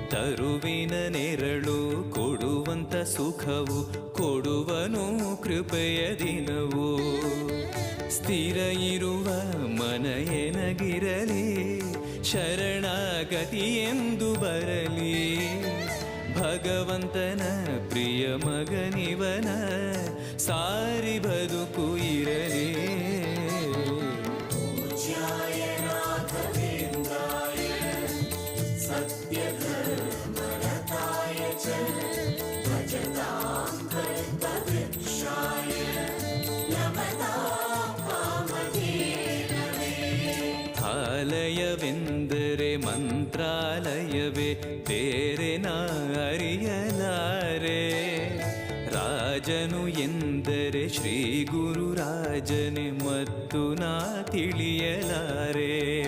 ತರುವಿನ ನೆರಳು ಕೊಡುವಂತ ಸುಖವು ಕೊಡುವನು ಕೃಪೆಯ ದಿನವು. ಸ್ಥಿರ ಇರುವ ಮನ ಎನಗಿರಲಿ, ಶರಣಾಗತಿ ಎಂದು ಬರಲಿ. ಭಗವಂತನ ಪ್ರಿಯ ಮಗನಿವನ ಸಾರಿ ಬದುಕು ಇರಲಿ. ಆಲಯವೆಂದರೆ ಮಂತ್ರಾಲಯವೇ ಬೇರೆ ನಾ ಅರಿಯಲಾರೆ. ರಾಜನು ಎಂದರೆ ಶ್ರೀ ಗುರು ರಾಜನೇ ಮತ್ತು ನಾ ತಿಳಿಯಲಾರೆ.